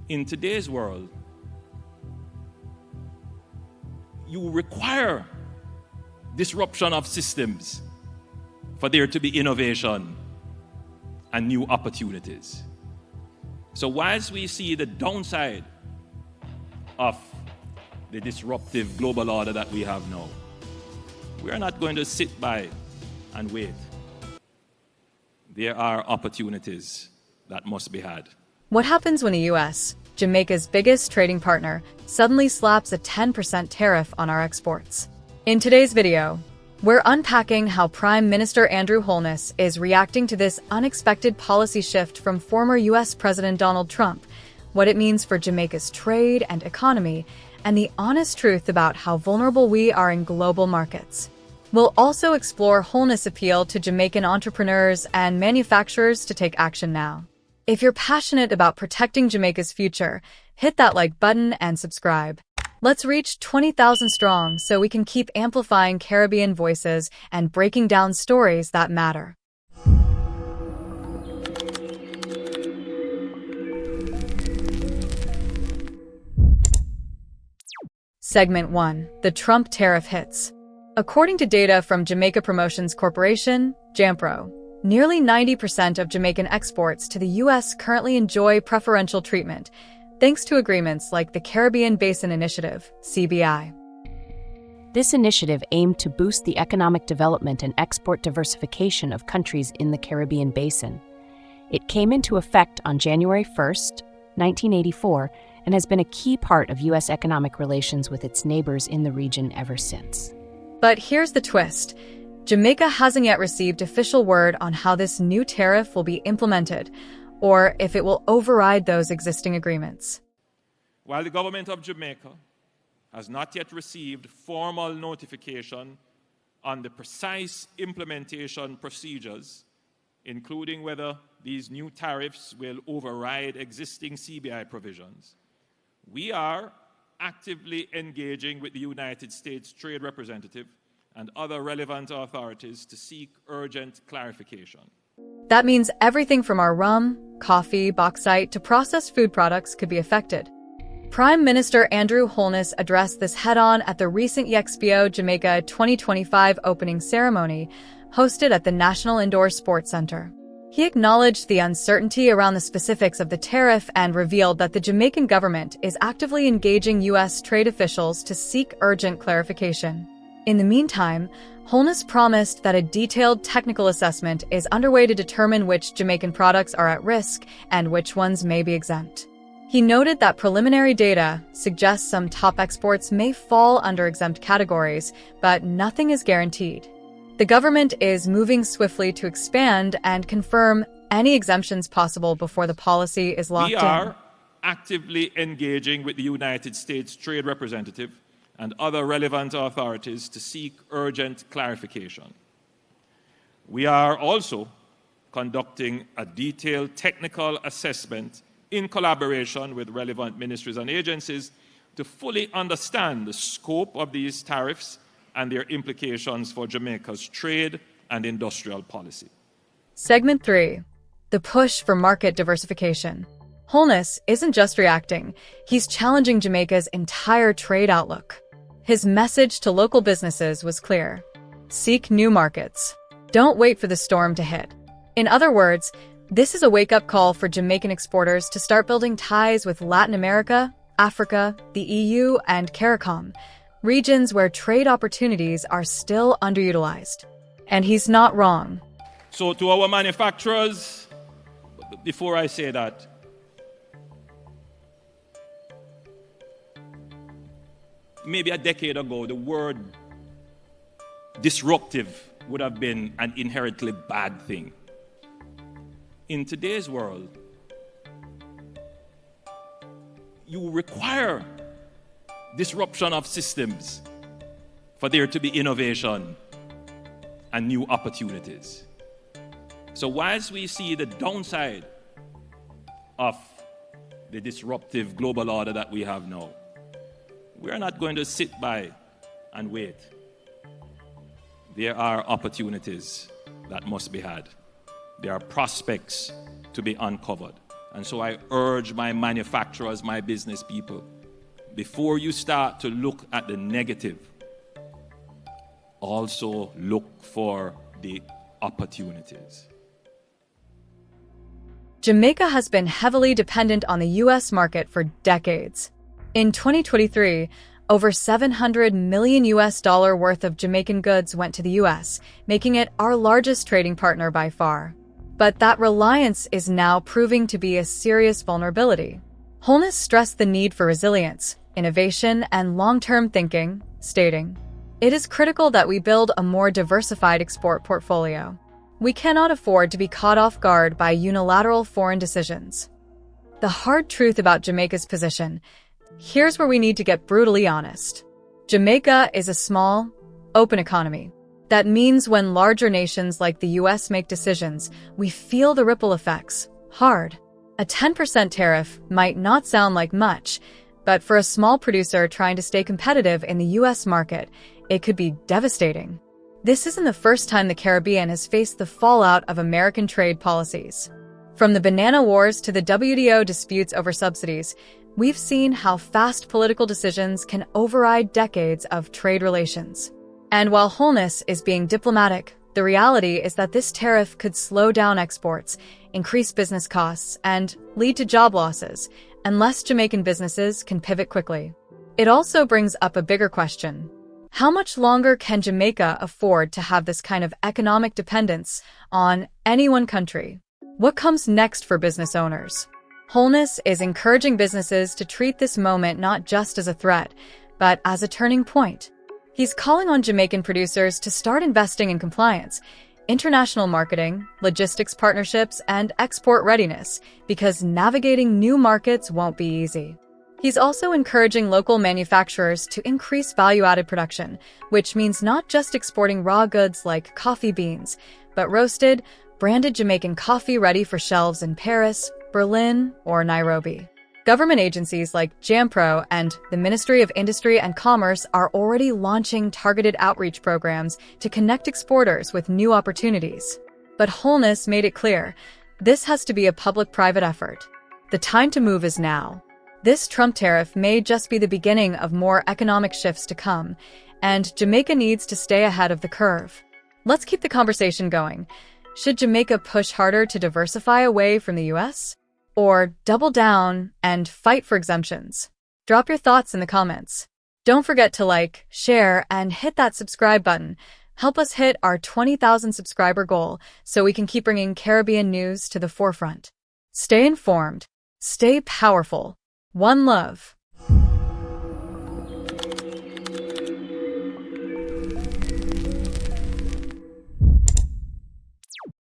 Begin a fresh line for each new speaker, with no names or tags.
In today's world, you require disruption of systems for there to be innovation and new opportunities. So whilst we see the downside of the disruptive global order that we have now, we are not going to sit by and wait. There are opportunities that must be had.
What happens when the U.S., Jamaica's biggest trading partner, suddenly slaps a 10% tariff on our exports? In today's video, we're unpacking how Prime Minister Andrew Holness is reacting to this unexpected policy shift from former U.S. President Donald Trump, what it means for Jamaica's trade and economy, and the honest truth about how vulnerable we are in global markets. We'll also explore Holness' appeal to Jamaican entrepreneurs and manufacturers to take action now. If you're passionate about protecting Jamaica's future, hit that like button and subscribe. Let's reach 20,000 strong so we can keep amplifying Caribbean voices and breaking down stories that matter. Segment 1. The Trump Tariff Hits. According to data from Jamaica Promotions Corporation, JAMPRO, nearly 90% of Jamaican exports to the U.S. currently enjoy preferential treatment, thanks to agreements like the Caribbean Basin Initiative, CBI.
This initiative aimed to boost the economic development and export diversification of countries in the Caribbean Basin. It came into effect on January 1, 1984, and has been a key part of U.S. economic relations with its neighbors in the region ever since.
But here's the twist. Jamaica hasn't yet received official word on how this new tariff will be implemented, or if it will override those existing agreements.
While the government of Jamaica has not yet received formal notification on the precise implementation procedures, including whether these new tariffs will override existing CBI provisions, we are actively engaging with the United States Trade Representative and other relevant authorities to seek urgent clarification.
That means everything from our rum, coffee, bauxite to processed food products could be affected. Prime Minister Andrew Holness addressed this head-on at the recent YEXPO Jamaica 2025 opening ceremony hosted at the National Indoor Sports Center. He acknowledged the uncertainty around the specifics of the tariff and revealed that the Jamaican government is actively engaging U.S. trade officials to seek urgent clarification. In the meantime, Holness promised that a detailed technical assessment is underway to determine which Jamaican products are at risk and which ones may be exempt. He noted that preliminary data suggests some top exports may fall under exempt categories, but nothing is guaranteed. The government is moving swiftly to expand and confirm any exemptions possible before the policy is locked in.
We are actively engaging with the United States Trade Representative and other relevant authorities to seek urgent clarification. We are also conducting a detailed technical assessment in collaboration with relevant ministries and agencies to fully understand the scope of these tariffs and their implications for Jamaica's trade and industrial policy.
Segment 3. The Push for Market Diversification. Holness isn't just reacting, he's challenging Jamaica's entire trade outlook. His message to local businesses was clear. Seek new markets. Don't wait for the storm to hit. In other words, this is a wake-up call for Jamaican exporters to start building ties with Latin America, Africa, the EU, and CARICOM, regions where trade opportunities are still underutilized. And he's not wrong.
So to our manufacturers, before I say that, maybe a decade ago, the word disruptive would have been an inherently bad thing. In today's world, you require disruption of systems for there to be innovation and new opportunities. So whilst we see the downside of the disruptive global order that we have now, we are not going to sit by and wait. There are opportunities that must be had. There are prospects to be uncovered. And so I urge my manufacturers, my business people, before you start to look at the negative, also look for the opportunities.
Jamaica has been heavily dependent on the U.S. market for decades. In 2023, over $700 million worth of Jamaican goods went to the U.S., making it our largest trading partner by far. But that reliance is now proving to be a serious vulnerability. Holness stressed the need for resilience, innovation, and long-term thinking, stating, "It is critical that we build a more diversified export portfolio. We cannot afford to be caught off guard by unilateral foreign decisions." The hard truth about Jamaica's position: here's where we need to get brutally honest. Jamaica is a small, open economy. That means when larger nations like the US make decisions, we feel the ripple effects, hard. A 10% tariff might not sound like much, but for a small producer trying to stay competitive in the US market, it could be devastating. This isn't the first time the Caribbean has faced the fallout of American trade policies. From the banana wars to the WTO disputes over subsidies, we've seen how fast political decisions can override decades of trade relations. And while Holness is being diplomatic, the reality is that this tariff could slow down exports, increase business costs, and lead to job losses, unless Jamaican businesses can pivot quickly. It also brings up a bigger question. How much longer can Jamaica afford to have this kind of economic dependence on any one country? What comes next for business owners? Holness is encouraging businesses to treat this moment not just as a threat, but as a turning point. He's calling on Jamaican producers to start investing in compliance, international marketing, logistics partnerships, and export readiness, because navigating new markets won't be easy. He's also encouraging local manufacturers to increase value-added production, which means not just exporting raw goods like coffee beans, but roasted, branded Jamaican coffee ready for shelves in Paris, Berlin, or Nairobi. Government agencies like JAMPRO and the Ministry of Industry and Commerce are already launching targeted outreach programs to connect exporters with new opportunities. But Holness made it clear, this has to be a public-private effort. The time to move is now. This Trump tariff may just be the beginning of more economic shifts to come, and Jamaica needs to stay ahead of the curve. Let's keep the conversation going. Should Jamaica push harder to diversify away from the US? Or double down and fight for exemptions? Drop your thoughts in the comments. Don't forget to like, share, and hit that subscribe button. Help us hit our 20,000 subscriber goal so we can keep bringing Caribbean news to the forefront. Stay informed. Stay powerful. One love.